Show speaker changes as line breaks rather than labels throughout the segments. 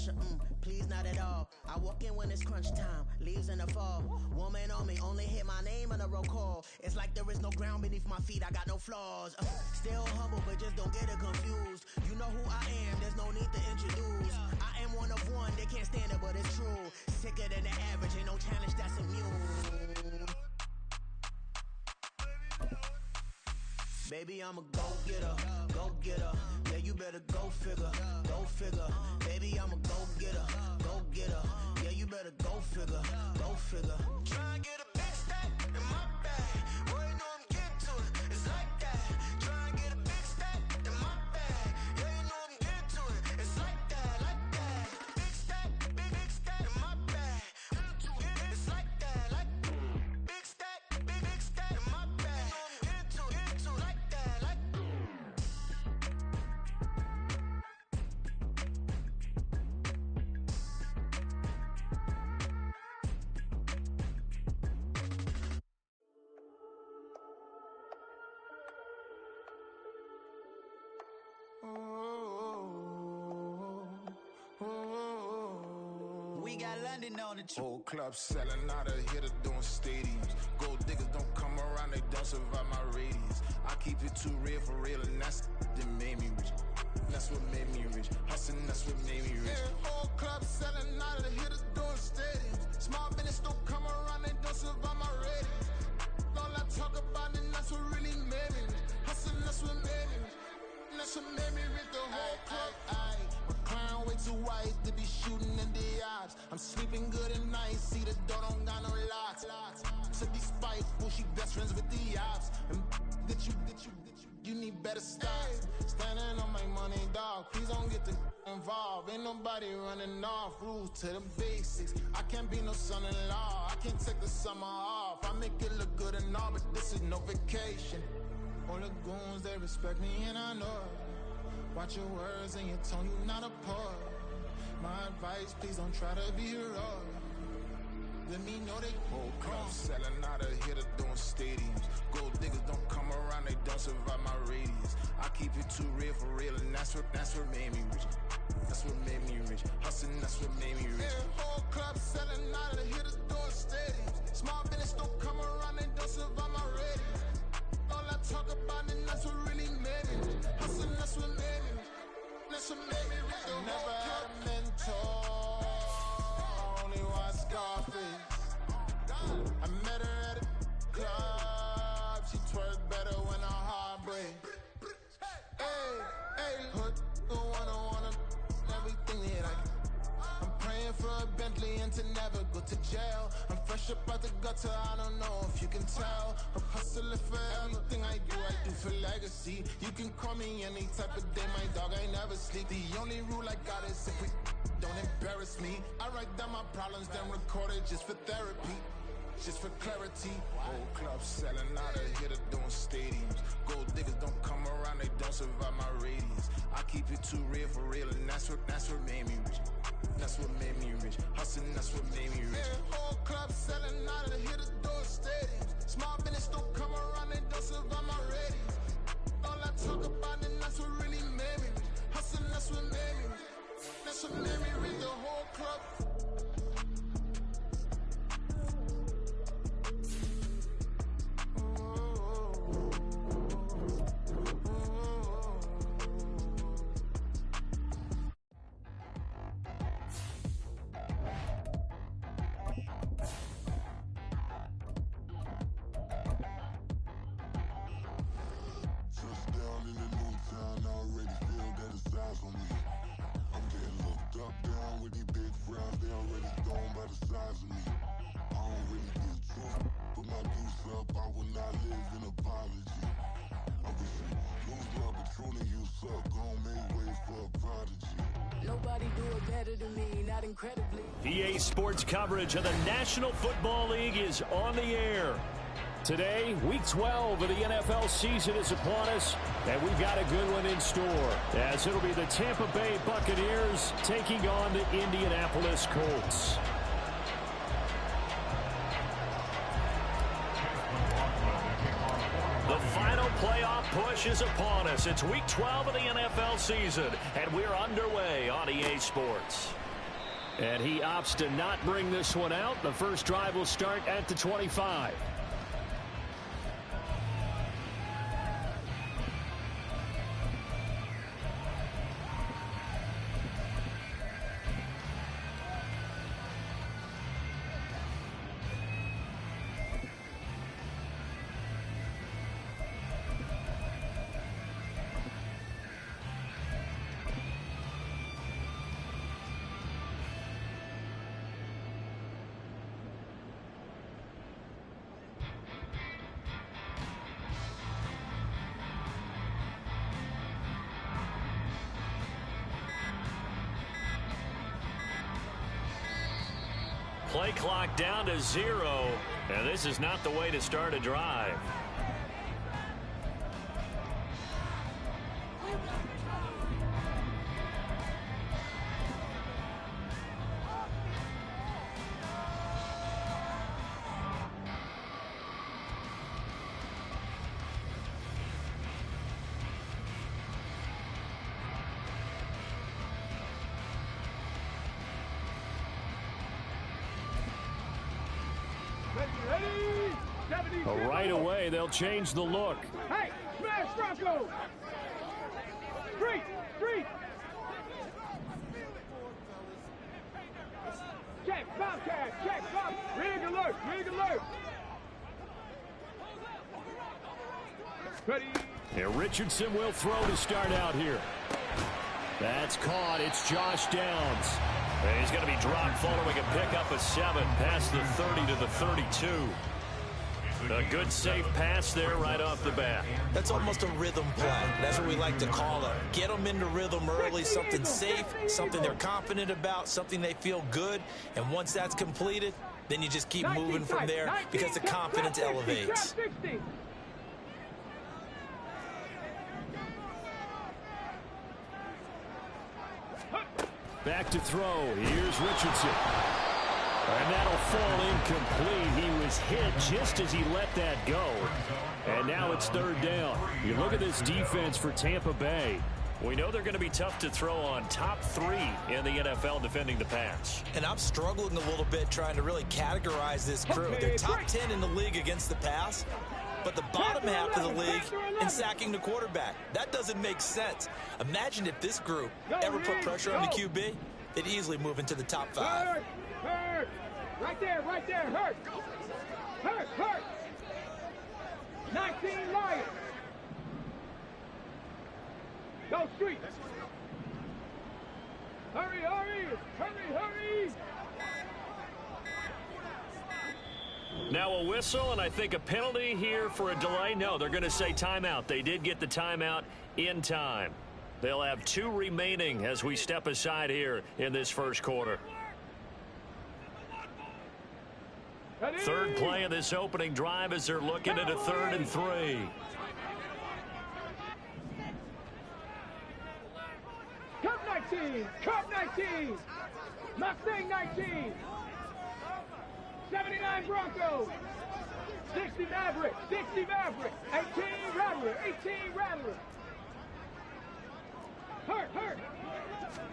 pressure, please not at all. I walk in when it's crunch time, leaves in the fall. Woman on me, only hit my name on a roll call. It's like there is no ground beneath my feet, I got no flaws. Still humble, but just don't get it confused. You know who I am, there's no need to introduce. I am one of one, they can't stand it, but it's true. Sicker than the average, ain't no challenge that's immune. Baby, I'm a go-getter, go-getter. Yeah, you better go figure, go figure. Baby, I'm a go-getter, go-getter. Yeah, you better go figure, go figure. Try and get a big stack in my bag. Boy, you know I'm getting to it, it's like that. Try and get a big stack in my bag. Yeah, you know I'm getting to it, it's like that, like that. Big stack, big stack in my bag. It's like that, like big stack in my bag. You know I'm getting to it, like that, like.
We got London on the
Whole club selling out of here to doing stadiums. Gold diggers don't come around, they don't survive my radius. I keep it too real for real, and that's that made me rich. That's what made me rich. Hustling, that's what made me rich. Yeah, whole club selling out of here to doing stadiums. Small business don't come around, they don't survive my radius. All I talk about, and that's what really made me rich. Hustling, that's what made me rich. That's what made me rich, the whole club. My crown way too white to be shooting in the eyes. I'm sleeping good at night, see the door don't got no locks. To be spiteful, she best friends with the ops. And that you need better stop. Standing on my money, dog, please don't get the involved. Ain't nobody running off, rules to the basics. I can't be no son-in-law, I can't take the summer off. I make it look good and all, but this is no vacation. All the goons, they respect me and I know it. Watch your words and your tone, you not a poet. My advice, please don't try to be heroic. Let me know they whole club selling out of here to doing stadiums. Gold diggers don't come around, they don't survive my radius. I keep it too real for real, and that's what made me rich. That's what made me rich. Hustling, that's what made me rich. Yeah, whole club selling out of here to doing stadiums. Small business don't come around, they don't survive my radius. All I talk about, and that's what really made me rich. Hustling, that's what made me rich. That's what made me rich. I never had a mentor. Only watch Scarface. I met her at a club. She twerk better when her heart breaks. Hey, hood, the wanna everything that I can. I'm praying for a Bentley and to never go to jail. I'm fresh up out the gutter, I don't know if you can tell. I'm hustling for everything I do for legacy. You can call me any type of day, my dog, I never sleep. The only rule I got is if we don't embarrass me. I write down my problems, then record it just for therapy. Just for clarity. Whole club selling out of here to doing stadiums. Gold diggers don't come around, they don't survive my radius. I keep it too real for real, and that's what made me rich. That's what made me rich. Hustling, that's what made me rich. Yeah, whole club selling out of here to doing stadiums. Small business don't come around, they don't survive my radius. All I talk about, and that's what really made me rich. Hustling, that's what made me rich. That's what made me rich, the whole club.
Nobody do it better than me, not incredibly.
EA Sports coverage of the National Football League is on the air. Today, Week 12 of the NFL season is upon us, and we've got a good one in store, as it'll be the Tampa Bay Buccaneers taking on the Indianapolis Colts. The final playoff push is upon us. It's Week 12 of the NFL season, and we're underway on EA Sports. And he opts to not bring this one out. The first drive will start at the 25. Play clock down to 0, and this is not the way to start a drive. Right away, they'll change the look.
Hey, smash Bronco! Street! Street! Check, Bobcat! Check, Bob! Rig alert! Rig alert! Ready?
Yeah, Richardson will throw to start out here. That's caught. It's Josh Downs. And he's going to be dropped following a pickup of 7 past the 30 to the 32. A good safe pass there right off the bat.
That's almost a rhythm play. That's what we like to call it. Get them into rhythm early, something safe, something they're confident about, something they feel good. And once that's completed, then you just keep moving from there because the confidence elevates.
Back to throw. Here's Richardson. And that'll fall incomplete. He was hit just as he let that go. And now it's third down. You look at this defense for Tampa Bay. We know they're going to be tough to throw on. Top 3 in the NFL defending the pass.
And I'm struggling a little bit trying to really categorize this crew. They're top 10 in the league against the pass, but the bottom half of the league in sacking the quarterback. That doesn't make sense. Imagine if this group ever put pressure on the QB, they'd easily move into the top 5.
Hurt! Right there, hurt! Hurt! 19 Lions! Go Street! Hurry!
Now a whistle, and I think a penalty here for a delay. No, they're going to say timeout. They did get the timeout in time. They'll have 2 remaining as we step aside here in this first quarter. Third play of this opening drive as they're looking at a 3rd and 3.
Cup 19! Mustang 19! 79 Broncos! 60 Maverick! 18 Rattler! Hurt!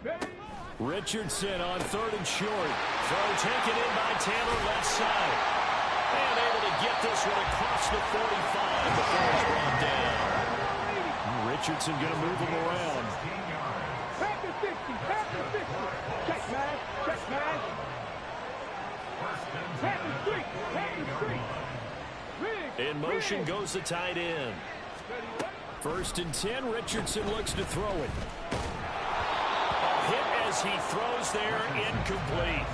Ready?
Richardson on 3rd and short. Throw taken in by Taylor left side. And able to get this one across the 45 before it's brought down. Richardson going to move him around.
Back to 50. Check man.
In motion goes the tight end. 1st and 10. Richardson looks to throw it. Hit as he throws there, incomplete.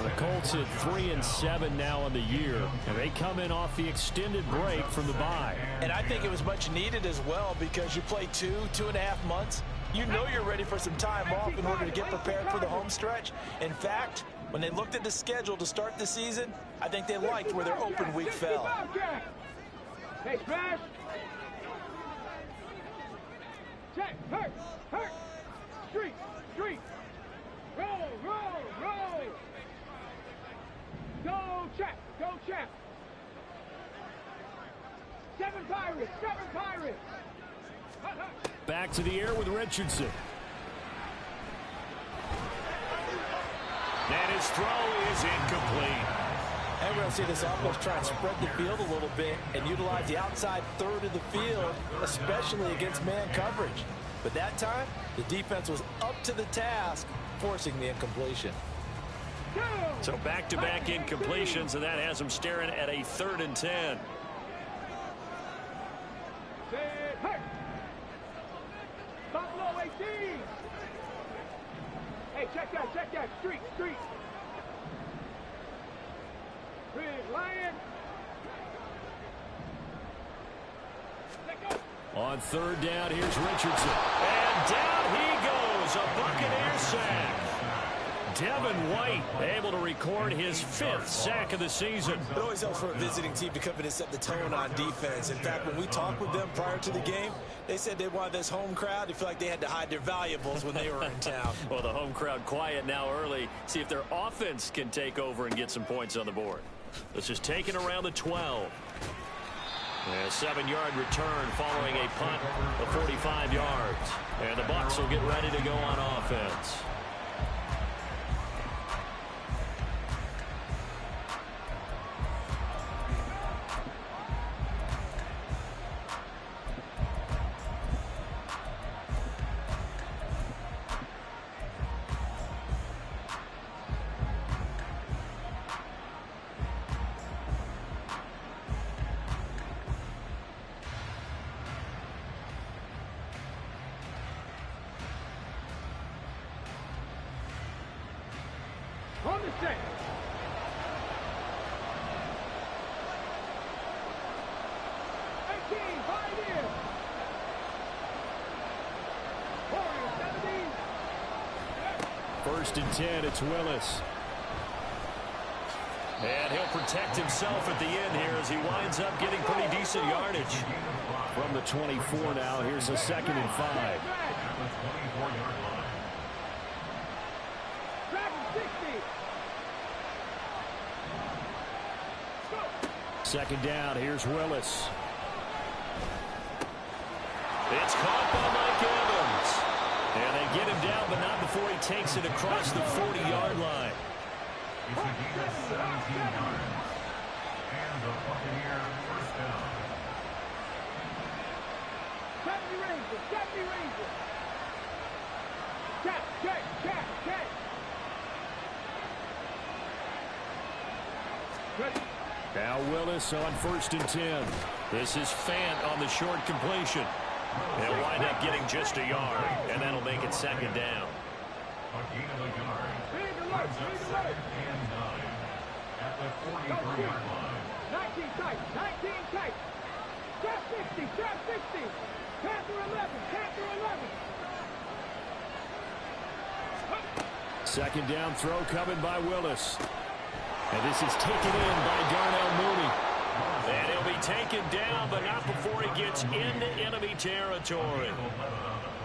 The Colts at 3-7 now in the year, and they come in off the extended break from the bye.
And I think it was much needed as well because you play 2.5 months. You know you're ready for some time off in order to get prepared for the home stretch. In fact, when they looked at the schedule to start the season, I think they liked where their open week fell.
Hey, smash! Check! Hurt! Street! Roll! Go check! 7 Pirates!
Back to the air with Richardson. And his throw is incomplete.
And we're going to see this offense try and spread the field a little bit and utilize the outside third of the field, especially against man coverage. But that time, the defense was up to the task, forcing the incompletion.
So back-to-back incompletions, and that has them staring at a 3rd and 10.
Stop low, 18. Hey, check that. Street. Big Lion.
On 3rd down, here's Richardson. And down he goes, a Buccaneer sack. Devin White able to record his 5th sack of the season.
It always helps for a visiting team to come in and set the tone on defense. In fact, when we talked with them prior to the game, they said they wanted this home crowd to feel like they had to hide their valuables when they were in town.
Well, the home crowd quiet now early. See if their offense can take over and get some points on the board. This is taken around the 12. A 7-yard return following a punt of 45 yards. And the Bucs will get ready to go on offense.
On the set.
First and 10, it's Willis. And he'll protect himself at the end here as he winds up getting pretty decent yardage. From the 24 now, here's a 2nd and 5. Second down, here's Willis. It's caught by Mike Evans. And they get him down, but not before he takes it across the 40-yard line.
It's a gain of 17 yards. And the Buccaneer first down.
70 Rangers, 70 Rangers. Check. Ready.
Now Willis on 1st and 10. This is Fant on the short completion. They'll wind up getting just a yard, and that'll make it 2nd down.
A gain of a yard. Brings up 2nd and 9 at the 43-yard line.
19 tight. Trap 60. Panther 11.
2nd down throw coming by Willis. And this is taken in by Darnell Mooney. And he'll be taken down, but not before he gets into enemy territory.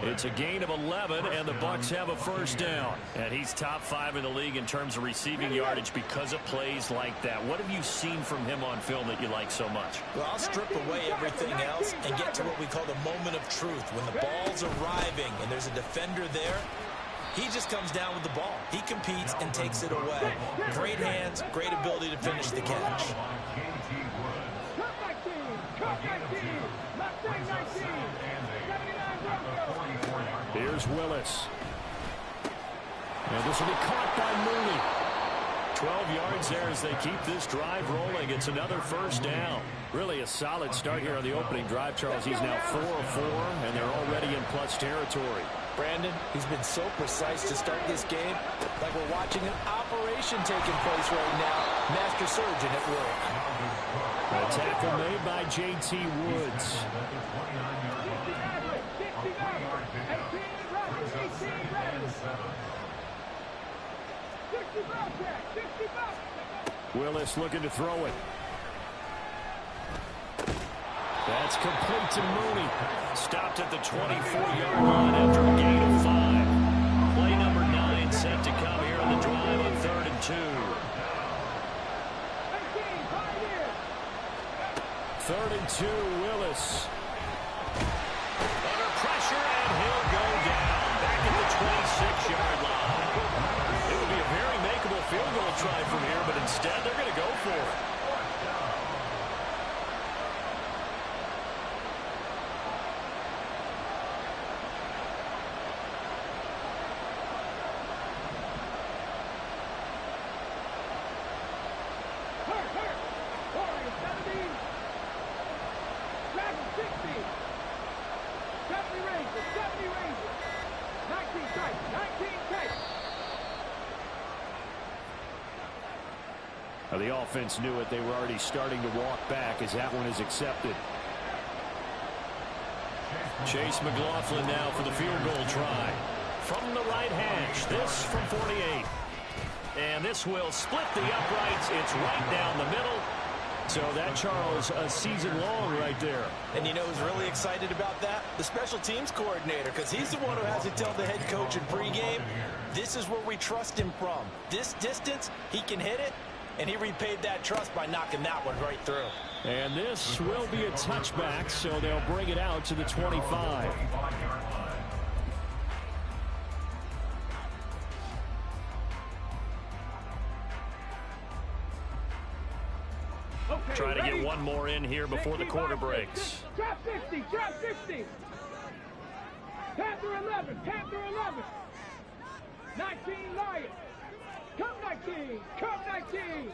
It's a gain of 11, and the Bucs have a 1st down. And he's top 5 in the league in terms of receiving yardage because of plays like that. What have you seen from him on film that you like so much?
Well, I'll strip away everything else and get to what we call the moment of truth. When the ball's arriving and there's a defender there, he just comes down with the ball. He competes and takes it away. Great hands, great ability to finish the catch.
Here's Willis. And this will be caught by Mooney. 12 yards there as they keep this drive rolling. It's another 1st down. Really a solid start here on the opening drive, Charles. He's now 4 of 4, and they're already in plus territory.
Brandon, he's been so precise to start this game, like we're watching an operation taking place right now. Master surgeon at work.
A tackle made by J.T. Woods. Willis looking to throw it. That's complete to Mooney. Stopped at the 24-yard line after a gain of 5. Play number 9 set to come here on the drive on 3rd and 2. 3rd and 2, Willis. Under pressure, and he'll go down. Back at the 26-yard line. It will be a very makeable The offense knew it. They were already starting to walk back as that one is accepted. Chase McLaughlin now for the field goal try. From the right hash, this from 48. And this will split the uprights. It's right down the middle. So that, Charles, a season long right there.
And you know who's really excited about that? The special teams coordinator, because he's the one who has to tell the head coach in pregame, this is where we trust him from. This distance, he can hit it, and he repaid that trust by knocking that one right through.
And this will be a touchback, so they'll bring it out to the 25. Trying to get one more in here before the quarter breaks.
Drop 50, drop 50. Panther 11, Panther 11. 19 Lions. Come 19, come 19.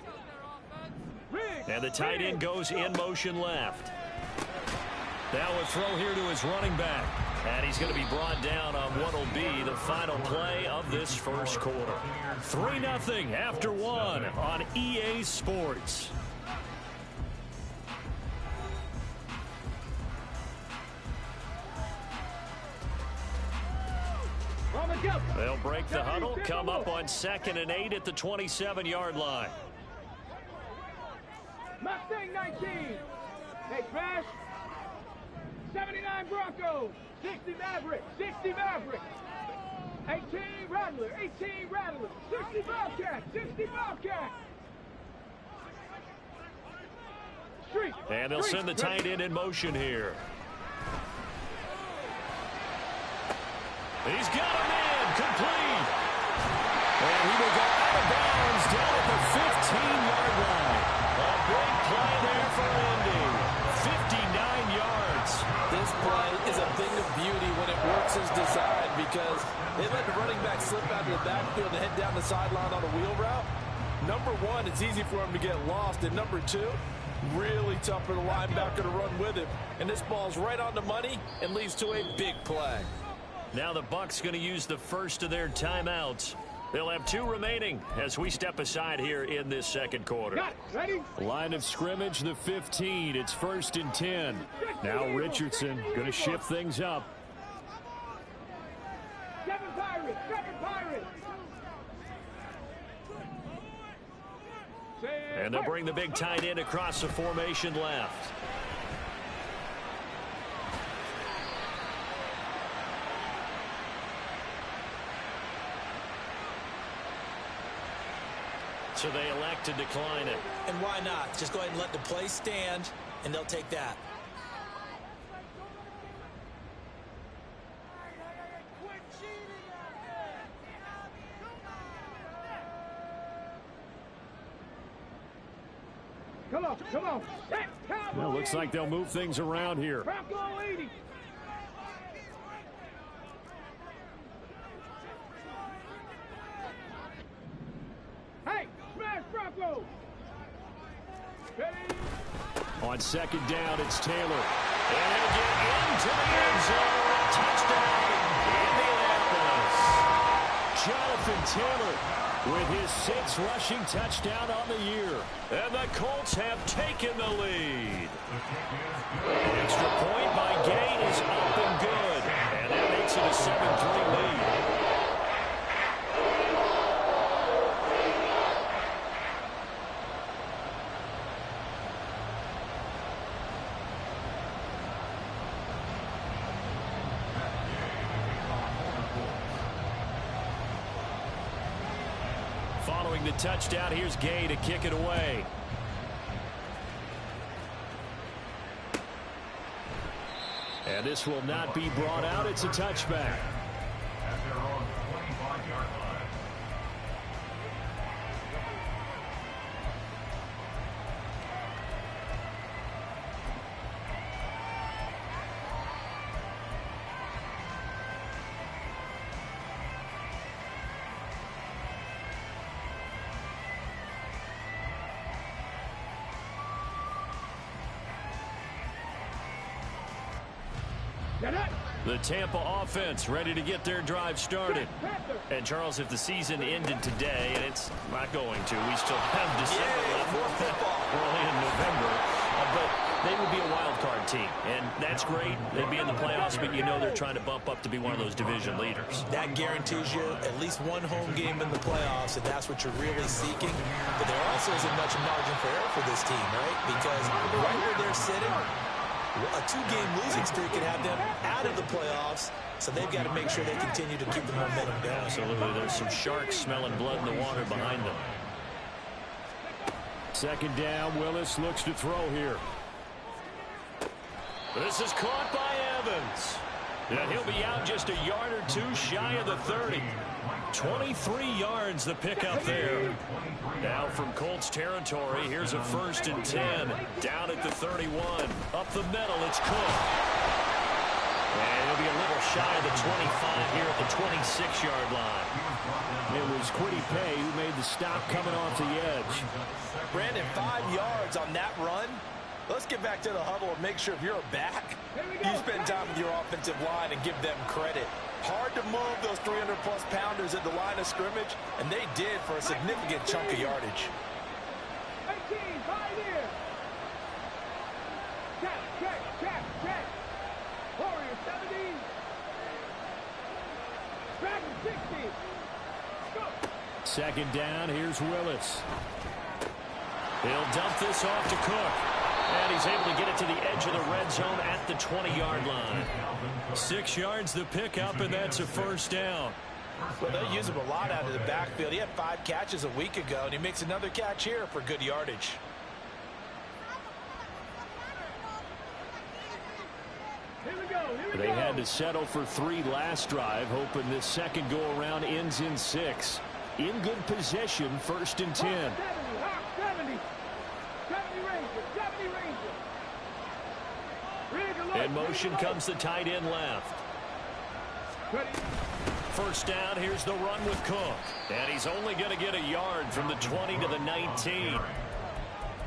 Riggs,
and the tight end goes in motion left. Now a throw here to his running back. And he's going to be brought down on what will be the final play of this first quarter. 3-0 after one on EA Sports. They'll break the huddle, come up on 2nd and 8 at the 27-yard line.
Mustang 19. Hey, Crash. 79 Broncos. 60 Maverick. 60 Maverick. 18 Rattler. 18 Rattler. 60 Bobcat. 60 Bobcat. Street.
And they'll send the tight end in motion here. He's got him in, complete. And he will go out of bounds down at the 15-yard line. A big play there for Indy. 59 yards.
This play is a thing of beauty when it works as designed because they let the running back slip out of the backfield and head down the sideline on a wheel route. Number one, it's easy for him to get lost. And number two, really tough for the linebacker to run with him. And this ball's right on the money and leads to a big play.
Now the Bucs going to use the first of their timeouts. They'll have 2 remaining as we step aside here in this second quarter.
Ready?
Line of scrimmage, the 15. It's 1st and 10. Now Richardson going to shift things up.
7 Pirates, 7 Pirates.
And they'll bring the big tight end across the formation left. So they elect to decline it.
And why not? Just go ahead and let the play stand, and they'll take that.
Come on, come on.
Well, looks like they'll move things around here.
Bronco 80. Hey, smash Bronco. Ready?
On 2nd down, it's Taylor. And he'll get into the end zone. Touchdown, Indianapolis. Jonathan Taylor with his 6th rushing touchdown on the year. And the Colts have taken the lead. Extra point by Gay is up and good. And that makes it a 7-3 lead. Following the touchdown, here's Gay to kick it away. And this will not be brought out. It's a touchback.
At their own 25-yard line.
The Tampa offense ready to get their drive started.
Panther.
And, Charles, if the season ended today, and it's not going to, we still have December
Yay,
left.
more football.
We're only in November. But they would be a wild card team, and that's great. They'd be in the playoffs, but you know they're trying to bump up to be one of those division leaders.
That guarantees you at least one home game in the playoffs, and that's what you're really seeking. But there also isn't much margin for error for this team, right? Because right where they're sitting, a 2-game losing streak could have them out of the playoffs, so they've got to make sure they continue to keep the momentum going.
Absolutely. There's some sharks smelling blood in the water behind them. Second down, Willis looks to throw here. This is caught by Evans. And he'll be out just a yard or two shy of the 30. 23 yards the pickup there. Now from Colts territory, here's a 1st and 10. Down at the 31. Up the middle, it's Cook. And he'll be a little shy of the 25 here at the 26-yard line. It was Kwity Paye who made the stop coming off the edge.
Brandon, 5 yards on that run. Let's get back to the huddle and make sure if you're a back, you spend time with your offensive line and give them credit. Hard to move those 300-plus pounders at the line of scrimmage, and they did for a significant chunk of yardage.
18, pioneer. Check. Warrior 70. Dragon 60. Go.
Second down, here's Willis. He'll dump this off to Cook. And he's able to get it to the edge of the red zone at the 20-yard line. 6 yards the pickup, and that's a 1st down.
Well, they use him a lot out of the backfield. He had 5 catches a week ago, and he makes another catch here for good yardage.
They had to settle for 3 last drive, hoping this second go-around ends in 6. In good position, 1st and 10.
70 Ranger.
In motion comes the tight end left. 1st down, here's the run with Cook. And he's only going to get a yard from the 20 to the 19.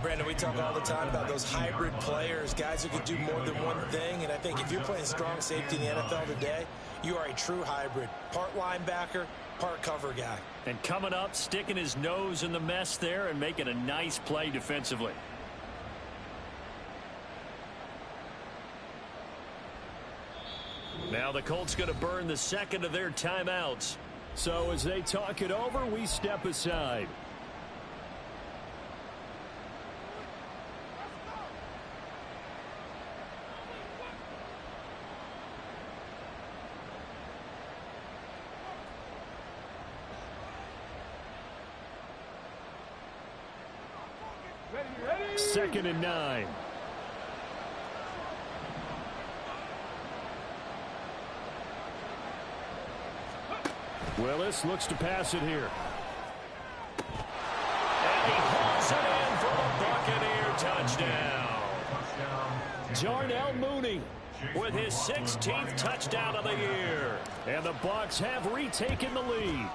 Brandon, we talk all the time about those hybrid players, guys who can do more than one thing. And I think if you're playing strong safety in the NFL today, you are a true hybrid. Part linebacker, part cover guy.
And coming up, sticking his nose in the mess there and making a nice play defensively. Now the Colts going to burn the second of their timeouts. So as they talk it over, we step aside.
Ready.
2nd and 9. Willis looks to pass it here. And he hauls it in for the Buccaneer touchdown. Darnell Mooney with his 16th touchdown of the year. And the Bucs have retaken the lead.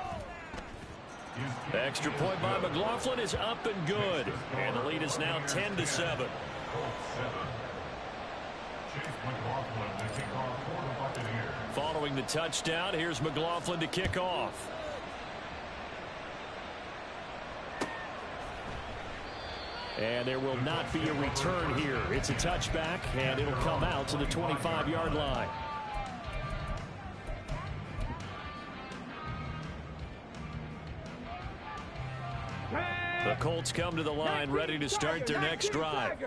The extra point by McLaughlin is up and good. And the lead is now 10-7. Following the touchdown, here's McLaughlin to kick off. And there will not be a return here. It's a touchback, and it'll come out to the 25-yard line. The Colts come to the line ready to start their next drive.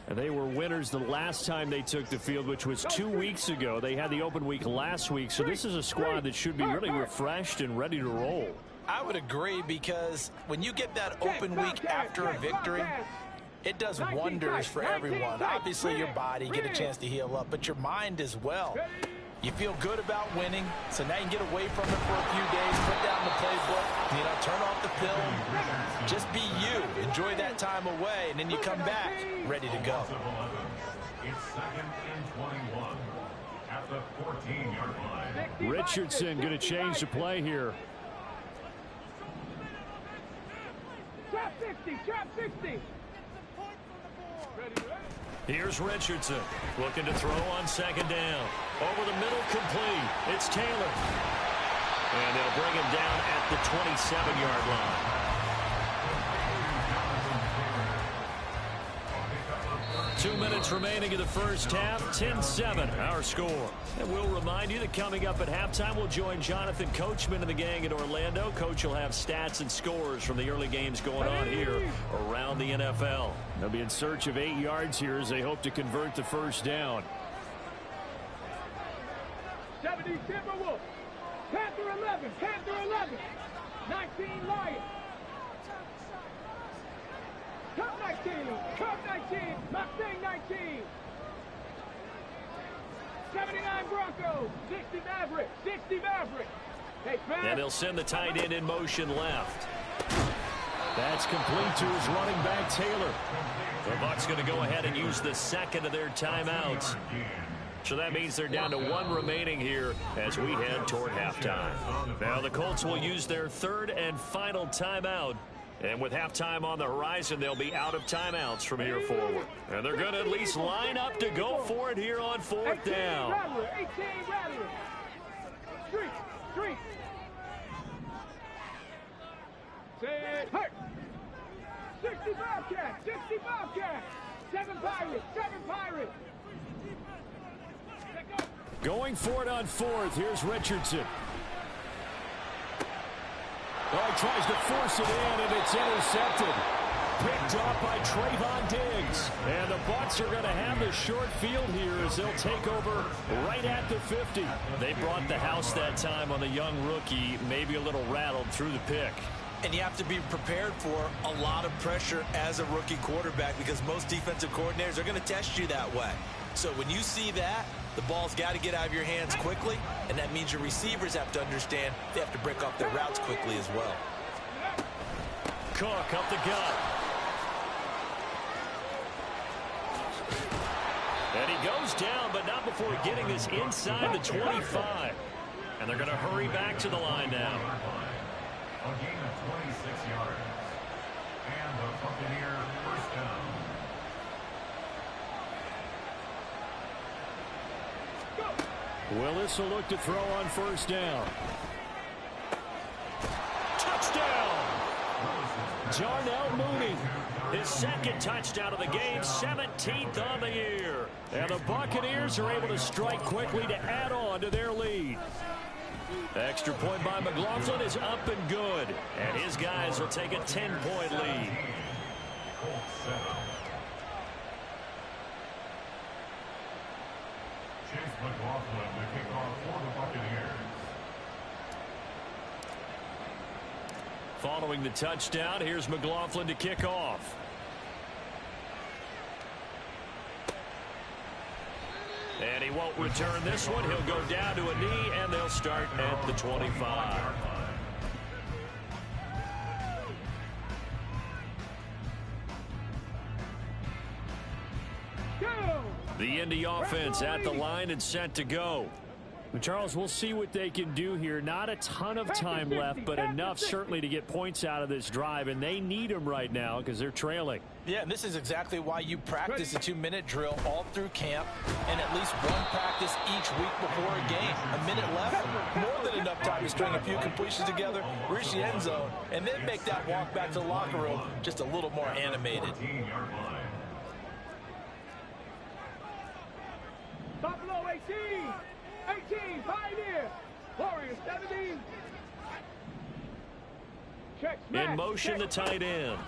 And they were winners the last time they took the field, which was 2 weeks ago. They had the open week last week, so this is a squad that should be really refreshed and ready to roll.
I would agree, because when you get that open week after a victory, it does wonders for everyone. Obviously, your body, get a chance to heal up, but your mind as well. You feel good about winning, so now you can get away from it for a few days, put down the playbook, turn off the film. Just be you. Enjoy that time away, and then you come back ready to go.
It's 2nd and 21 at the 14-yard line.
Richardson going to change the play here.
Trap 60. Ready.
Here's Richardson looking to throw on second down. Over the middle, complete. It's Taylor. And they'll bring him down at the 27-yard line. 2 minutes remaining in the first half. 10-7, our score. And we'll remind you that coming up at halftime, we'll join Jonathan Coachman and the gang in Orlando. Coach will have stats and scores from the early games going on here around the NFL. They'll be in search of 8 yards here as they hope to convert the first down.
70 Timberwolves. Panther 11. Panther 11. 19 Lions. Cup 19. Cup 19. Mustang 19. 79 Broncos. 60 Mavericks. 60 Mavericks. Hey,
and they'll send the tight end in motion left. That's complete to his running back, Taylor. The Bucs going to go ahead and use the second of their timeouts. So that means they're down to 1 remaining here as we head toward halftime. Now the Colts will use their third and final timeout. And with halftime on the horizon, they'll be out of timeouts from here forward. And they're going to at least line up to go for it here on fourth down.
18 Rattler. Street. Set. Hurt. 60 Bobcats. 60 Bobcats. 7 Pirates.
Going for it on fourth. Here's Richardson. Oh, he tries to force it in, and it's intercepted. Picked off by Trayvon Diggs. And the Bucs are going to have the short field here as they'll take over right at the 50. They brought the house that time on the young rookie, maybe a little rattled through the pick.
And you have to be prepared for a lot of pressure as a rookie quarterback because most defensive coordinators are going to test you that way. So when you see that, the ball's got to get out of your hands quickly, and that means your receivers have to understand they have to break off their routes quickly as well.
Cook up the gut. And he goes down, but not before getting this inside the 25. And they're going to hurry back to the line now.
A gain of 26 yards. And the Buccaneer first down.
Willis will look to throw on first down. Touchdown! Darnell Mooney. His second touchdown of the game, 17th on the year. And the Buccaneers are able to strike quickly to add on to their lead. Extra point by McLaughlin is up and good. And his guys will take a 10-point lead.
McLaughlin to kick off for the Buccaneers.
Following the touchdown, here's McLaughlin to kick off. And he won't return this one. He'll go down to a knee, and they'll start at the 25. The Indy offense at the line and set to go. Charles, we'll see what they can do here. Not a ton of time left, but enough certainly to get points out of this drive, and they need them right now because they're trailing.
Yeah, and this is exactly why you practice a 2-minute drill all through camp and at least one practice each week before a game. A minute left, more than enough time to string a few completions together, reach the end zone, and then make that walk back to the locker room just a little more animated.
Buffalo 18, Pioneer, Warriors 17. Check, smash,
in motion, the tight end.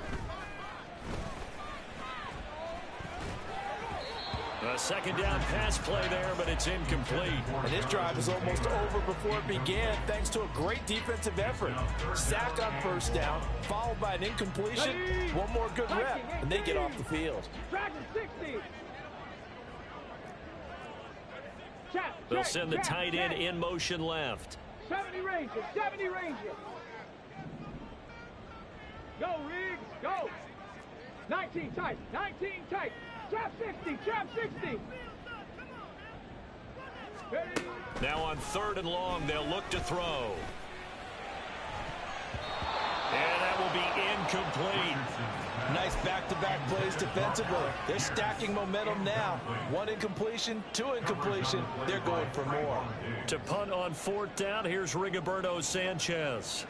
A second down pass play there, but it's incomplete.
And this drive is almost over before it began thanks to a great defensive effort. Sack on first down, followed by an incompletion. One more good rep, and they get off the field.
Dragon 60.
They'll send the tight end in motion left.
70 Rangers. Go, Riggs, go. 19 tight. Trap 60.
Now on third and long, they'll look to throw. And that will be incomplete.
Nice back-to-back plays defensively. They're stacking momentum now. 1 incompletion, 2 incompletion. They're going for more.
To punt on 4th down, here's Rigoberto Sanchez.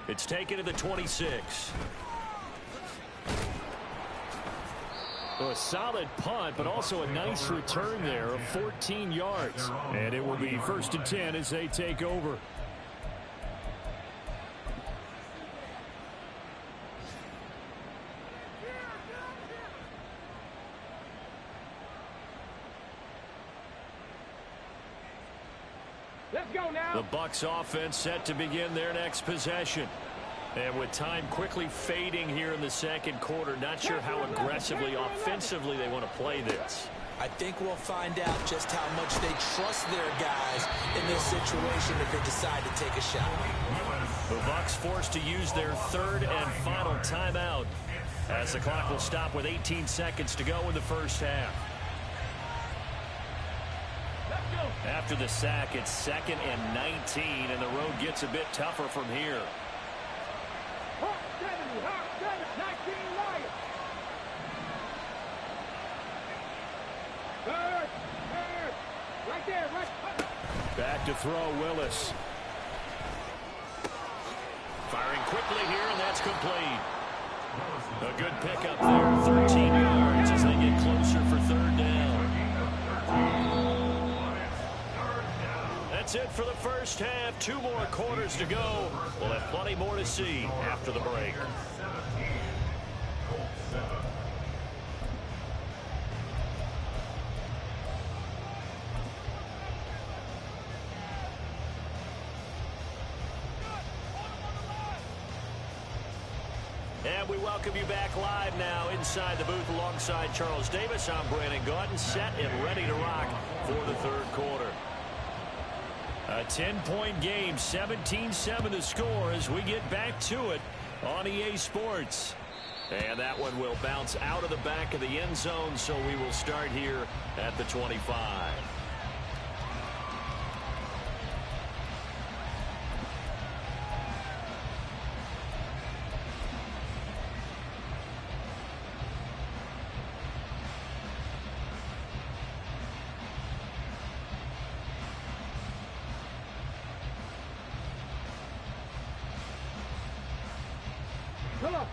It's taken to the 26. A solid punt, but also a nice return there of 14 yards. And it will be 1st and 10 as they take over.
Let's go now.
The Bucs offense set to begin their next possession. And with time quickly fading here in the 2nd quarter, not sure how aggressively, offensively they want to play this.
I think we'll find out just how much they trust their guys in this situation if they decide to take a shot.
The Bucs forced to use their 3rd and final timeout as the clock will stop with 18 seconds to go in the 1st half. After the sack, it's 2nd and 19, and the road gets a bit tougher from here.
Right there, right.
Back to throw, Willis. Firing quickly here, and that's complete. A good pickup there, 13 yards as they get closer for 3rd down. That's it for the 1st half. 2 more quarters to go. We'll have plenty more to see after the break. And we welcome you back live now inside the booth alongside Charles Davis. I'm Brandon Gaudin, set and ready to rock for the 3rd quarter. A 10-point game, 17-7 to score as we get back to it on EA Sports. And that one will bounce out of the back of the end zone, so we will start here at the 25.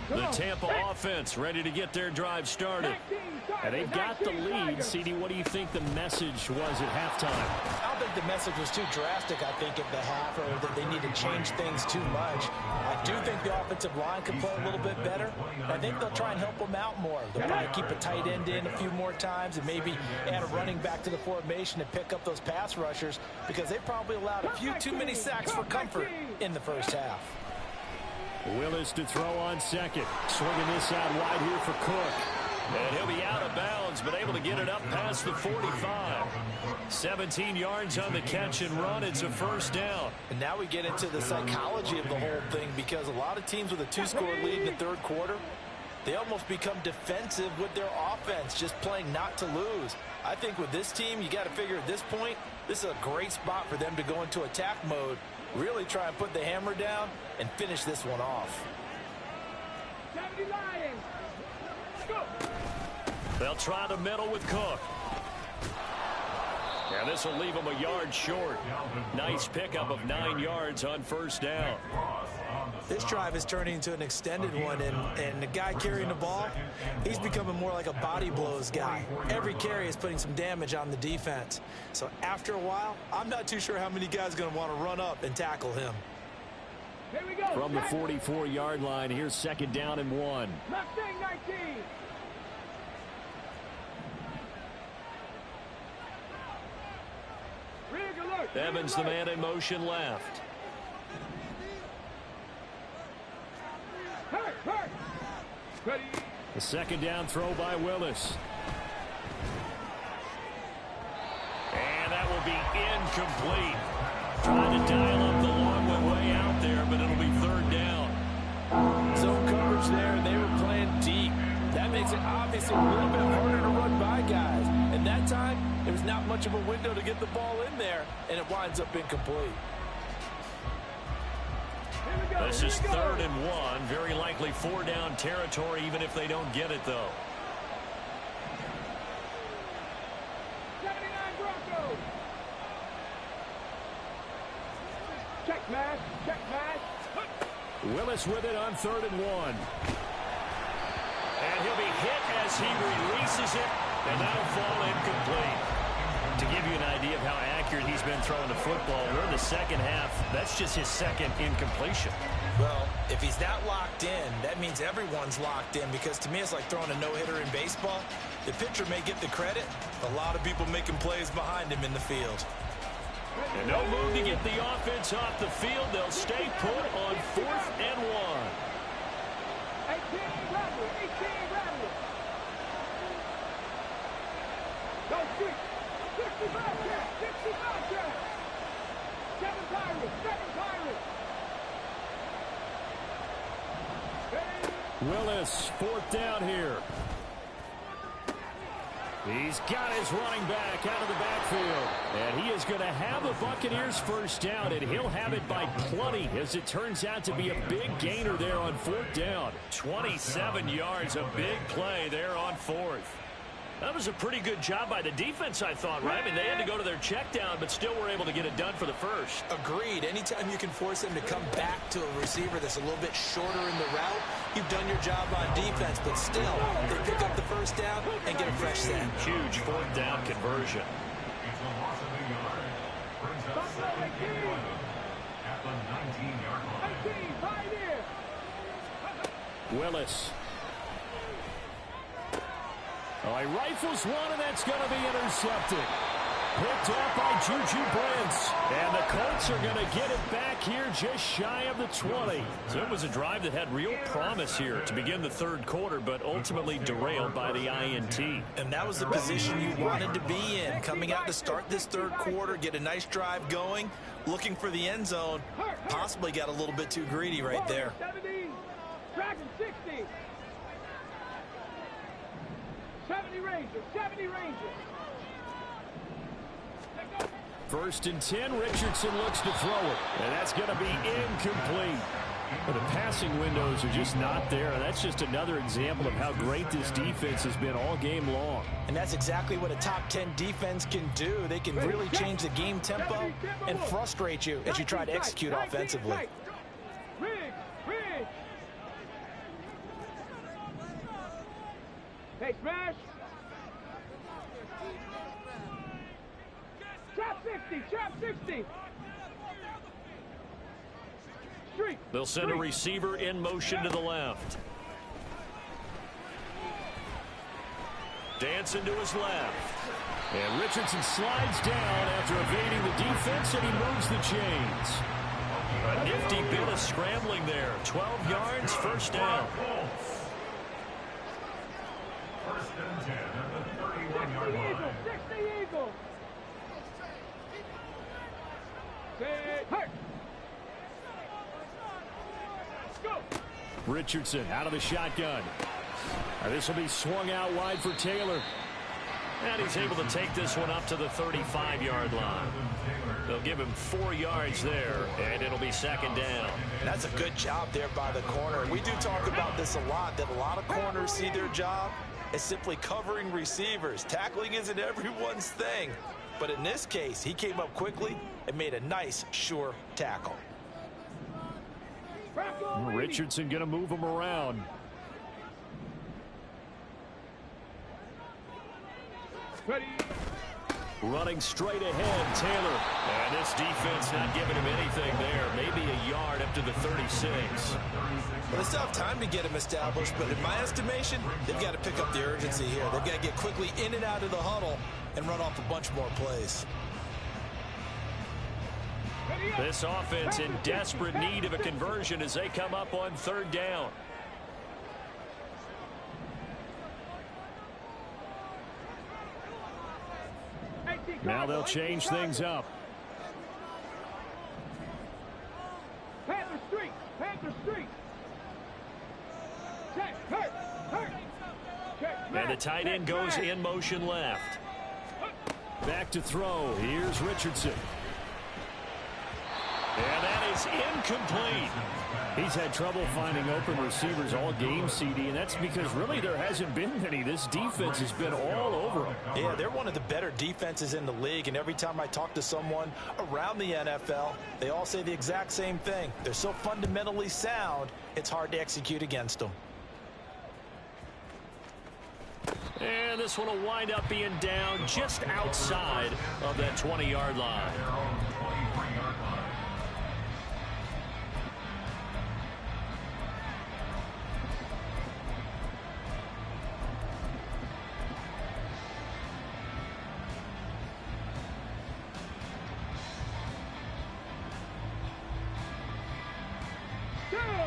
The Tampa offense ready to get their drive started. And they've got the lead. CD, what do you think the message was at halftime?
I don't think the message was too drastic, I think, at the half, or that they need to change things too much. I do think the offensive line could play a little bit better. I think they'll try and help them out more. They'll probably keep a tight end in a few more times and maybe add a running back to the formation and pick up those pass rushers, because they probably allowed a few too many sacks for comfort in the 1st half.
Willis to throw on 2nd. Swinging this out wide here for Cook. And he'll be out of bounds, but able to get it up past the 45. 17 yards on the catch and run. It's a 1st down.
And now we get into the psychology of the whole thing, because a lot of teams with a 2-score lead in the 3rd quarter, they almost become defensive with their offense, just playing not to lose. I think with this team, you got to figure at this point, this is a great spot for them to go into attack mode, really try and put the hammer down and finish this one off.
70 Lions. Go.
They'll try the middle with Cook. And this will leave them a yard short. Nice pickup of 9 yards on 1st down.
This drive is turning into an extended one, and the guy carrying the ball, he's becoming more like a body blows guy. Every carry is putting some damage on the defense. So after a while, I'm not too sure how many guys are going to want to run up and tackle him.
Here we go.
From the 44-yard line, here's 2nd down and 1.
Mustang 19.
Evans, the man in motion left. The 2nd down throw by Willis. And that will be incomplete. Trying to dial up the long way out there, but it'll be 3rd down.
Zone coverage there, and they were playing deep. That makes it obviously a little bit harder to run by guys. And that time, there was not much of a window to get the ball in there, and it winds up incomplete.
This is 3rd and 1. Very likely 4-down territory, even if they don't get it, though.
79 Broncos. Check pass. Check pass.
Willis with it on 3rd and 1. And he'll be hit as he releases it, and that'll fall incomplete. To give you an idea of how accurate he's been throwing the football, we're in the second half. That's just his second incompletion.
Well, if he's that locked in, that means everyone's locked in, because to me it's like throwing a no-hitter in baseball. The pitcher may get the credit, a lot of people making plays behind him in the field.
And no move to get the offense off the field. They'll stay put on 4th and 1.
18 Rattler. 18 Rattler. Go street. 65 track. 65 track. 7 Pirates. 7 Pirates.
Willis, 4th down here. He's got his running back out of the backfield. And he is going to have the Buccaneers first down, and he'll have it by plenty, as it turns out to be a big gainer there on 4th down. 27 yards, a big play there on 4th. That was a pretty good job by the defense, I thought, right? I mean, they had to go to their check down, but still were able to get it done for the first.
Agreed. Anytime you can force them to come back to a receiver that's a little bit shorter in the route, you've done your job on defense, but still, they pick up the first down and get a fresh set.
Huge 4th down conversion.
It's a loss of a yard. Brings up 2nd and 11 at the 19-yard line.
18,
Willis. Oh, he rifles one, and that's going to be intercepted. Picked off by Juju Brents. And the Colts are going to get it back here just shy of the 20. So it was a drive that had real promise here to begin the 3rd quarter, but ultimately derailed by the INT.
And that was the position you wanted to be in. Coming out to start this 3rd quarter, get a nice drive going, looking for the end zone. Possibly got a little bit too greedy right there.
70, Dragon 60. 70 Rangers, 70 Rangers.
1st and 10, Richardson looks to throw it, and that's going to be incomplete. But the passing windows are just not there. That's just another example of how great this defense has been all game long.
And that's exactly what a top 10 defense can do. They can really change the game tempo and frustrate you as you try to execute offensively.
Hey, smash! Trap 60! Trap 60! Street!
They'll send a receiver in motion to the left. Dancing to his left. And Richardson slides down after evading the defense, and he moves the chains. A nifty bit of scrambling there. 12 yards, first down.
1st and 10 at the 31-yard line.
60 Eagles! Go!
Richardson out of the shotgun. This will be swung out wide for Taylor. And he's able to take this one up to the 35-yard line. They'll give him 4 yards there, and it'll be 2nd down.
That's a good job there by the corner. We do talk about this a lot, that a lot of corners see their job as simply covering receivers. Tackling isn't everyone's thing. But in this case, he came up quickly and made a nice, sure tackle.
Richardson going to move him around.
Ready.
Running straight ahead, Taylor. And this defense not giving him anything there. Maybe a yard up to the 36.
Well, they still have time to get him established, but in my estimation, they've got to pick up the urgency here. They've got to get quickly in and out of the huddle and run off a bunch more plays.
This offense in desperate need of a conversion as they come up on 3rd down. Now they'll change things up.
Panther Street! Panther Street! Check! Hurt! Hurt!
tight end goes in motion left. Back to throw. Here's Richardson. And that is incomplete. He's had trouble finding open receivers all game, CD, and that's because really there hasn't been many. This defense has been all over them.
Yeah, they're one of the better defenses in the league, and every time I talk to someone around the NFL, they all say the exact same thing. They're so fundamentally sound, it's hard to execute against them.
And this one will wind up being down just outside of that 20-yard line.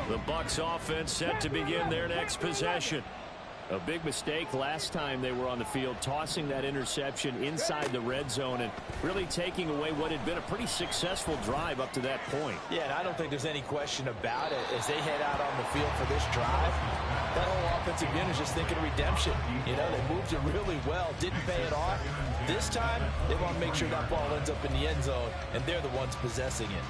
The Bucs offense set to begin their next possession. A big mistake last time they were on the field, tossing that interception inside the red zone and really taking away what had been a pretty successful drive up to that point.
Yeah, and I don't think there's any question about it. As they head out on the field for this drive, that whole offensive unit is just thinking redemption. You know, they moved it really well, didn't pay it off. This time, they want to make sure that ball ends up in the end zone, and they're the ones possessing it.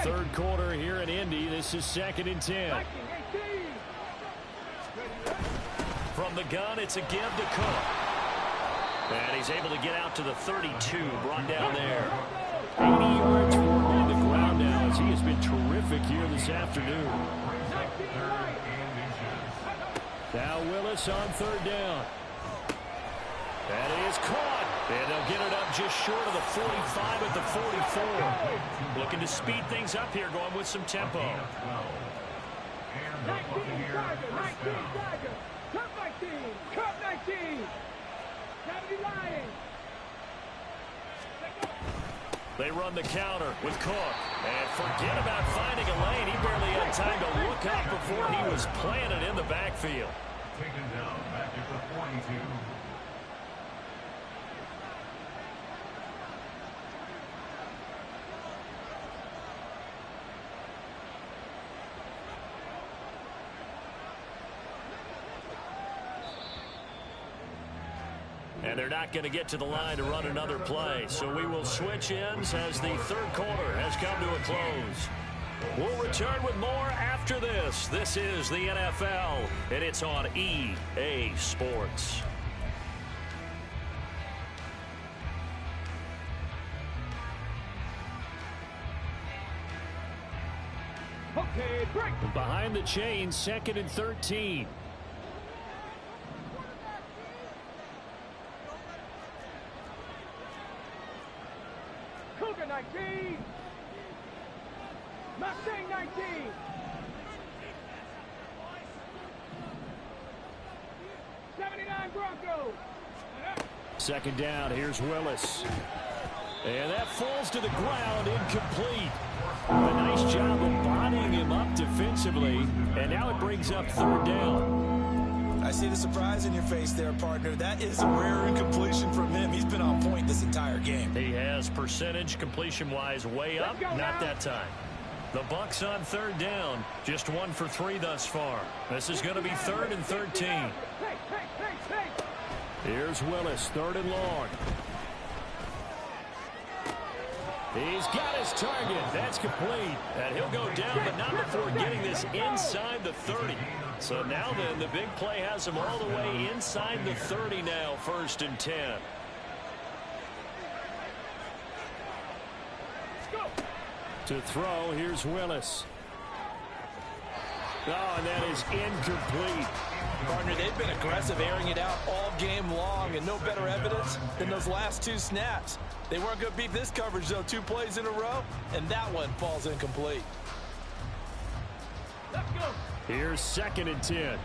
Third quarter here in Indy. This is 2nd and 10. From the gun, it's a give to Cook. And he's able to get out to the 32, brought down there. 80 yards for him on the ground now as he has been terrific here this afternoon. Now Willis on 3rd down. That is caught. And they'll get it up just short of the 45 at the 44. Looking to speed things up here, going with some tempo.
19, Tiger. Cup 19. Cup 19. 70 Lions.
They run the counter with Cook. And forget about finding a lane. He barely had time to look up before he was planted in the backfield.
Taken down back at the 42.
And they're not going to get to the line to run another play. So we will switch ends as the third quarter has come to a close. We'll return with more after this. This is the NFL, and it's on EA Sports.
Okay, break.
Behind the chains, 2nd and 13.
Cougar 19. Mustang 19. Broncos.
2nd down. Here's Willis. And that falls to the ground, incomplete. A nice job of bodying him up defensively. And now it brings up 3rd down.
I see the surprise in your face there, partner. That is a rare incompletion from him. He's been on point this entire game.
He has percentage completion-wise way up. Not that time. The Bucs on 3rd down. Just 1 for 3 thus far. This is going to be 3rd and 13. Here's Willis, 3rd and long. He's got his target. That's complete. And he'll go down, but not before getting this inside the 30. So now then, the big play has him all the way inside the 30 now, 1st and 10. To throw, here's Willis. Oh, and that is incomplete.
Partner, they've been aggressive, airing it out all game long, and no better evidence than those last 2 snaps. They weren't going to beat this coverage, though. 2 plays in a row, and that one falls incomplete.
Let's go.
Here's 2nd and 10.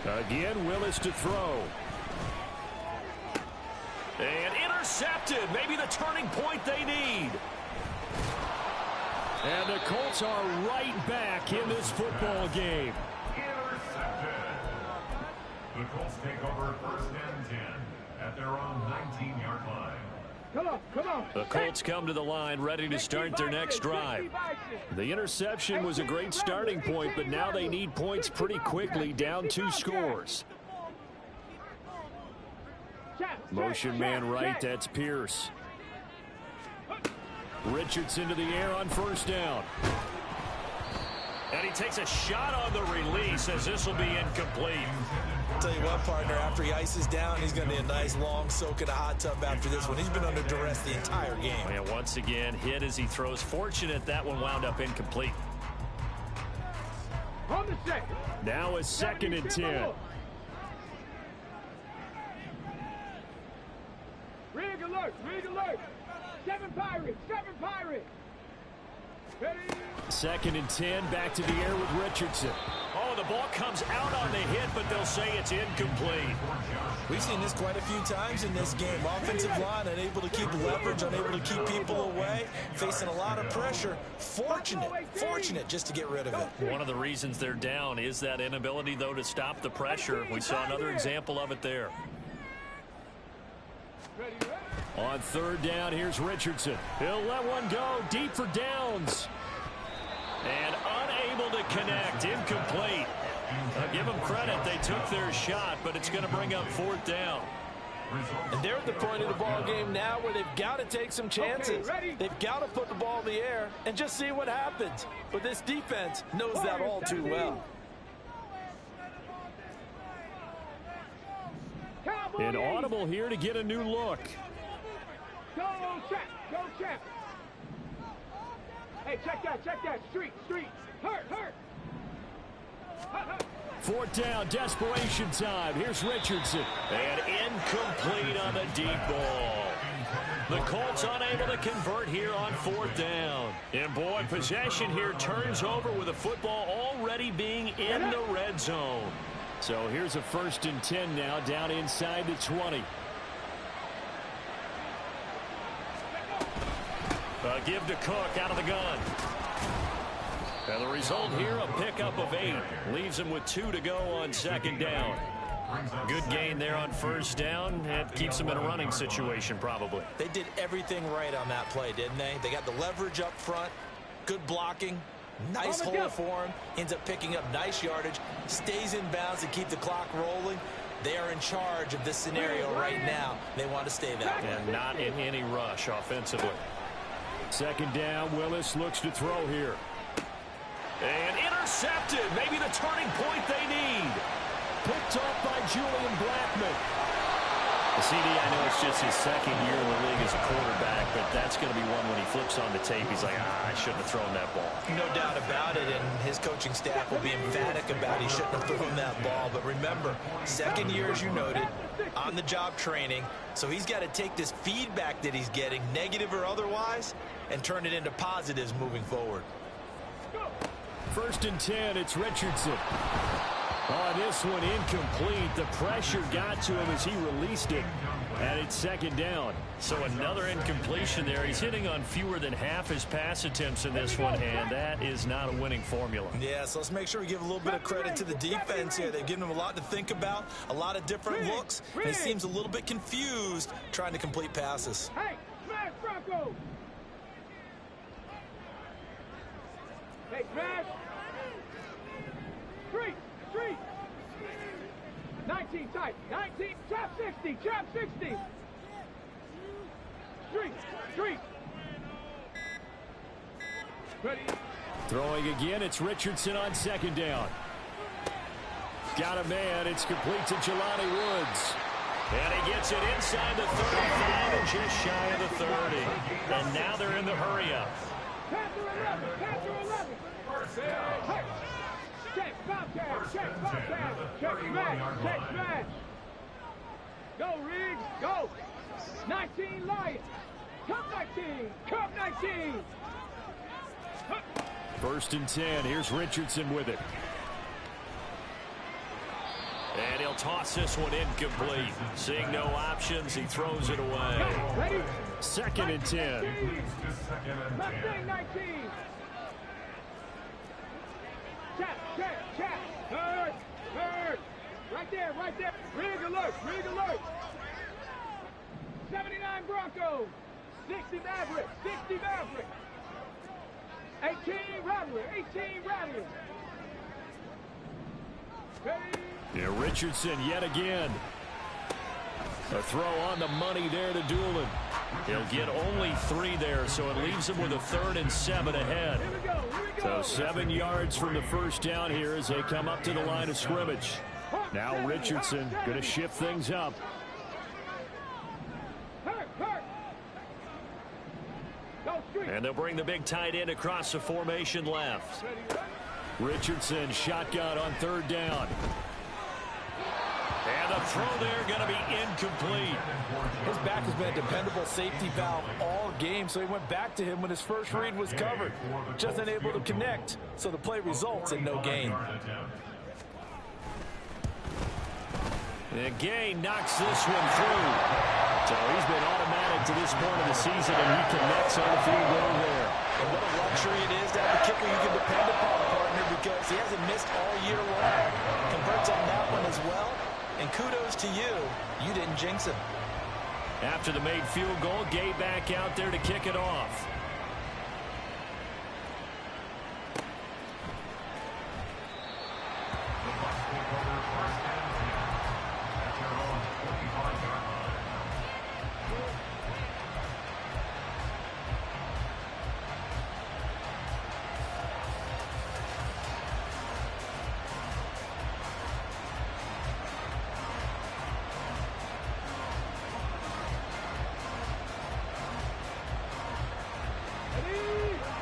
Again, Willis to throw. And intercepted. Maybe the turning point they need. And the Colts are right back in this football game.
Intercepted. The Colts take over 1st and 10 at their own 19-yard line.
Come on.
The Colts come to the line ready to start their next drive. The interception was a great starting point, but now they need points pretty quickly, down 2 scores. Motion man right, that's Pierce. Richardson to the air on first down. And he takes a shot on the release as this will be incomplete.
Tell you what, partner, after he ices down, he's going to need a nice long soak in a hot tub after this one. He's been under duress the entire game.
And once again, hit as he throws. Fortunate that one wound up incomplete.
On the set.
Now it's 2nd and 10.
Rig alert. 7 Pirates. Ready.
2nd and 10, back to the air with Richardson. Oh, the ball comes out on the hit, but they'll say it's incomplete.
We've seen this quite a few times in this game. Offensive line unable to keep leverage, unable to keep people away, facing a lot of pressure. Fortunate just to get rid of it.
One of the reasons they're down is that inability, though, to stop the pressure. We saw another example of it there. On 3rd down, here's Richardson. He'll let one go deep for downs. And unable to connect. Incomplete. I'll give them credit. They took their shot, but it's going to bring up 4th down.
And they're at the point of the ball game now where they've got to take some chances. They've got to put the ball in the air and just see what happens. But this defense knows that all too well.
An audible here to get a new look.
Go check. Hey, check that. Street. Hurt.
4th down, desperation time. Here's Richardson. And incomplete on the deep ball. The Colts unable to convert here on 4th down. And boy, possession here turns over with the football already being in the red zone. So here's a 1st and 10 now, down inside the 20. Give to Cook out of the gun. And the result here, a pickup of 8. Leaves him with 2 to go on 2nd down. Good gain there on 1st down. It keeps them in a running situation probably.
They did everything right on that play, didn't they? They got the leverage up front, good blocking, nice hole for him, ends up picking up nice yardage, stays in bounds to keep the clock rolling. They are in charge of this scenario right now. They want to stay that way.
And not in any rush offensively. 2nd down, Willis looks to throw here. And intercepted. Maybe the turning point they need. Picked up by Julian Blackman. The CD, I know it's just his 2nd year in the league as a quarterback, but that's going to be one when he flips on the tape. He's like, I shouldn't have thrown that ball.
No doubt about it, and his coaching staff will be emphatic about he shouldn't have thrown that ball. But remember, 2nd year, as you noted, on-the-job training. So he's got to take this feedback that he's getting, negative or otherwise, and turn it into positives moving forward.
1st and 10, it's Richardson. On this one, incomplete. The pressure got to him as he released it. And it's 2nd down. So another incompletion there. He's hitting on fewer than half his pass attempts in this one, and that is not a winning formula.
Yeah, so let's make sure we give a little bit of credit to the defense here. They've given him a lot to think about, a lot of different looks, and he seems a little bit confused trying to complete passes.
Hey, smash Bronco! Hey, smash! 3! 19 tight, 19, trap 60. Street. Ready.
Throwing again, it's Richardson on 2nd down. Got a man, it's complete to Jelani Woods. And he gets it inside the 35 and just shy of the 30. And now they're in the hurry-up.
Panther 11. Hey. Check, Bobcat. Check, smash. Go, Riggs, go. 19, Lions. Cup 19.
1st and 10, here's Richardson with it. And he'll toss this one incomplete. Seeing no options, he throws it away. 2nd and 10.
Mustang 19. Check. Hurt. Right there. Rig alert. 79 Broncos. 60 Mavericks. 60 Mavericks. 18 Rattlers. 18 Rattlers.
Yeah, Richardson yet again. A throw on the money there to Doolin. He'll get only 3 there, so it leaves him with a 3rd and 7 ahead.
Here we go.
So 7 yards from the first down here as they come up to the line of scrimmage. Now Richardson going to shift things up. And they'll bring the big tight end across the formation left. Richardson shotgun on 3rd down. And the throw there going to be incomplete.
His back has been a dependable safety valve all game, so he went back to him when his first read was covered. Just unable to connect, so the play results in no gain.
And Gay knocks this one through. So he's been automatic to this point of the season, and he connects on the field goal there.
And what a luxury it is to have a kicker you can depend upon, partner, because he hasn't missed all year long. Converts on that one as well. And kudos to you. You didn't jinx him.
After the made field goal, Gay back out there to kick it off.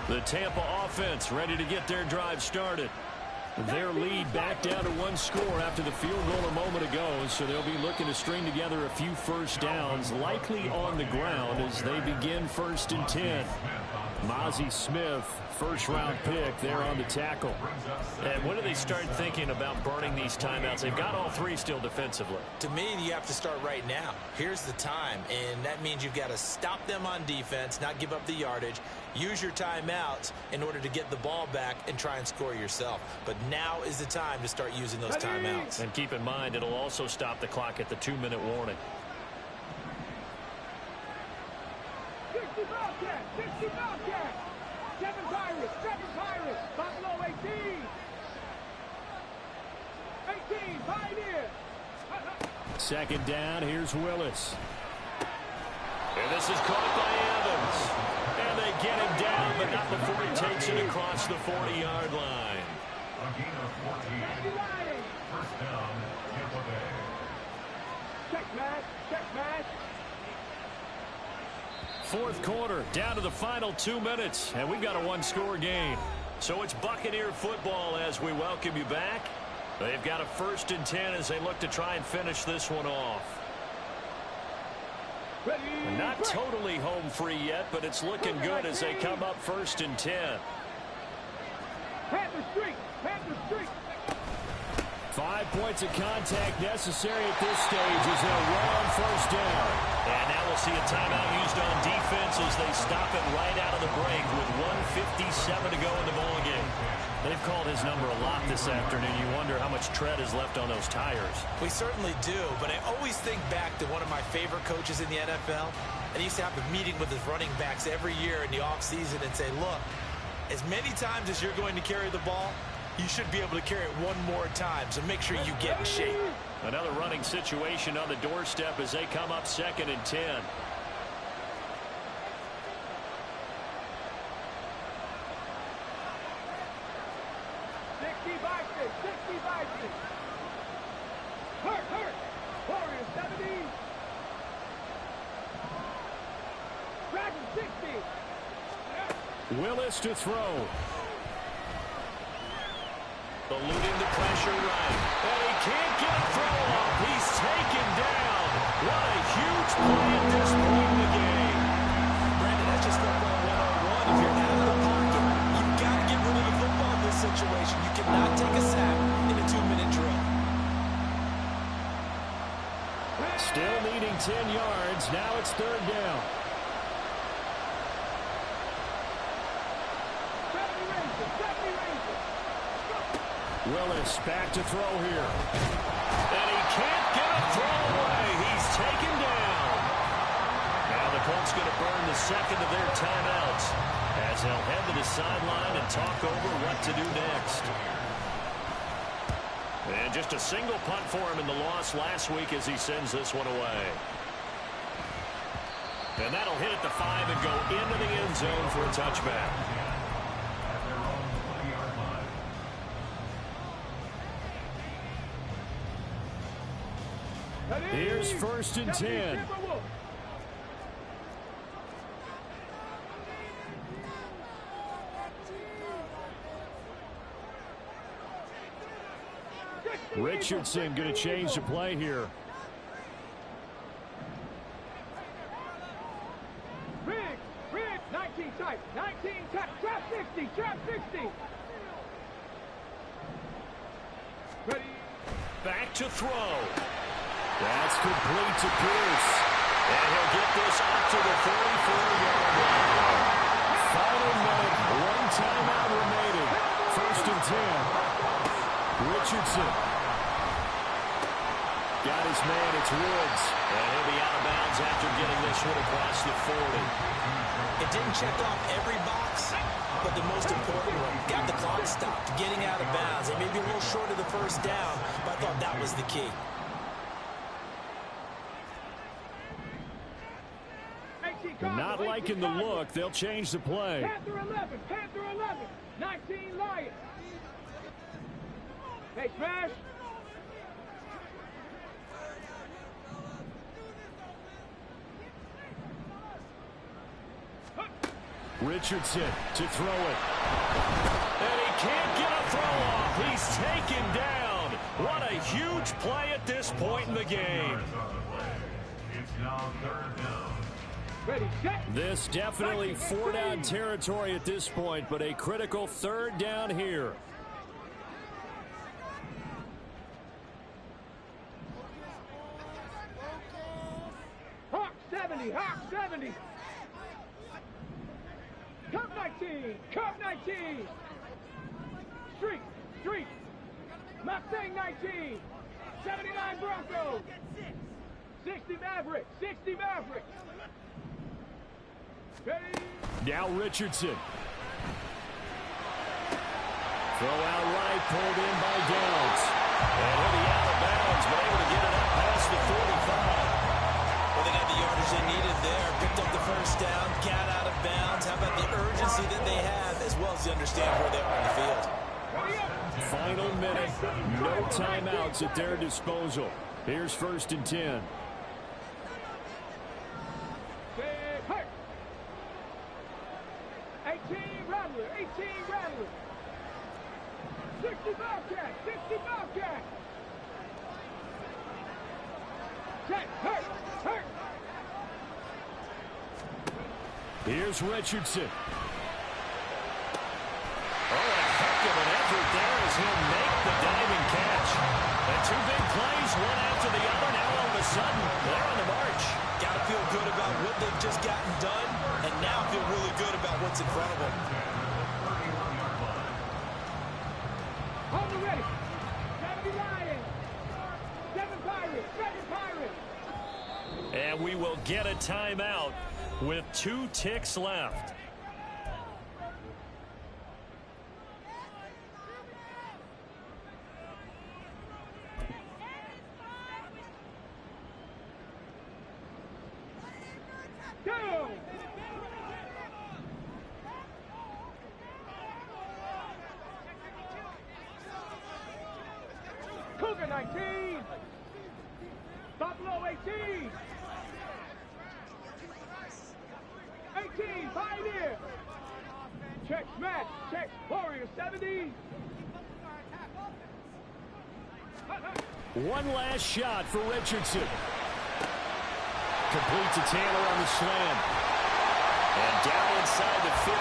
The Tampa offense ready to get their drive started. Their lead back down to 1 score after the field goal a moment ago, so they'll be looking to string together a few first downs, likely on the ground as they begin 1st and 10. Mozzie Smith, first-round pick, there on the tackle.
And when do they start thinking about burning these timeouts? They've got all 3 still defensively. To me, you have to start right now. Here's the time, and that means you've got to stop them on defense, not give up the yardage, use your timeouts in order to get the ball back and try and score yourself. But now is the time to start using those timeouts.
And keep in mind, it'll also stop the clock at the 2-minute warning.
60 Bobcats. 60 Bobcats. 7 Pirates. 7 Pirates. Buffalo 18. 18. Pioneers.
2nd down. Here's Willis. And this is caught by Evans. And they get him down, but not before he takes it across the 40-yard line.
A gain of 14. First down, Tampa Bay.
Check match. Check match.
4th quarter, down to the final 2 minutes, and we've got a 1-score game. So it's Buccaneer football as we welcome you back. They've got a 1st and 10 as they look to try and finish this one off. Not totally home free yet, but it's looking good as they come up 1st and 10.
Panther Street. Panther Street.
5 points of contact necessary at this stage as they'll run on 1st down. And now we'll see a timeout used on defense as they stop it right out of the break with 1:57 to go in the ballgame. They've called his number a lot this afternoon. You wonder how much tread is left on those tires.
We certainly do, but I always think back to one of my favorite coaches in the NFL. And he used to have a meeting with his running backs every year in the offseason and say, look, as many times as you're going to carry the ball, you should be able to carry it one more time, so make sure you get in shape.
Another running situation on the doorstep as they come up 2nd and 10.
Hurt. Warriors 70. Dragon 60.
Willis to throw. Eluding the pressure right. And he can't get a throw off. He's taken down. What a huge play at this point in the game.
Brandon, that's just football 101. If you're out of the pocket, you've got to get rid of the football in this situation. You cannot take a sack in a 2-minute drill.
Still needing 10 yards. Now it's 3rd down. Willis back to throw here. And he can't get a throw away. He's taken down. Colts going to burn the second of their timeouts as they'll head to the sideline and talk over what to do next. And just a single punt for him in the loss last week as he sends this one away. And that'll hit at the 5 and go into the end zone for a touchback. Here's 1st and 10. Richardson going to change the play here.
Riggs, 19 tight, 19 tight, trap 60. Ready.
Back to throw. That's complete to Pierce. And he'll get this up to the 44-yard line. Final minute, 1 timeout remaining. 1st and 10. Richardson. Got his man, it's Woods. And he'll be out of bounds after getting this one across the 40.
It didn't check off every box, but the most important one, got the clock stopped, getting out of bounds. It may be a little short of the first down, but I thought that was the key.
Not liking the look, they'll change the play.
Panther 11, 19 Lions. Hey, smash.
Richardson to throw it. And he can't get a throw off. He's taken down. What a huge play at this point in the game.
It's now 3rd down.
Ready, set.
This definitely 4-down territory at this point, but a critical 3rd down here.
Hawk 70. Cup 19. Street. Mustang 19. 79 Broncos. 60 Mavericks. Ready.
Now Richardson. Throw out right, pulled in by Downs. And he'll be out of bounds, but able to get it up past the 45.
Well, they got the yardage they needed there. Picked up the 1st down, got out of bounds. How about the urgency that they have, as well as they understand where they are on the field.
Final minute, no timeouts at their disposal. Here's 1st and 10.
18 Rattler. 60 Bobcat. Hurt.
Here's Richardson. Oh, a heck of an effort there as he'll make the diving catch. And 2 big plays, one after the other. Now all of a sudden, they're on the march.
Got to feel good about what they've just gotten done, and now feel really good about what's in front of them.
On the ready. 70 Lions. 7 Pirates.
And we will get a timeout with 2 ticks left.
Go! Cougar 19. Buffalo 18. 18, Pioneer. Check Smash. Check Warrior 70.
One last shot for Richardson. Complete to Taylor on the slam. And down inside the 50.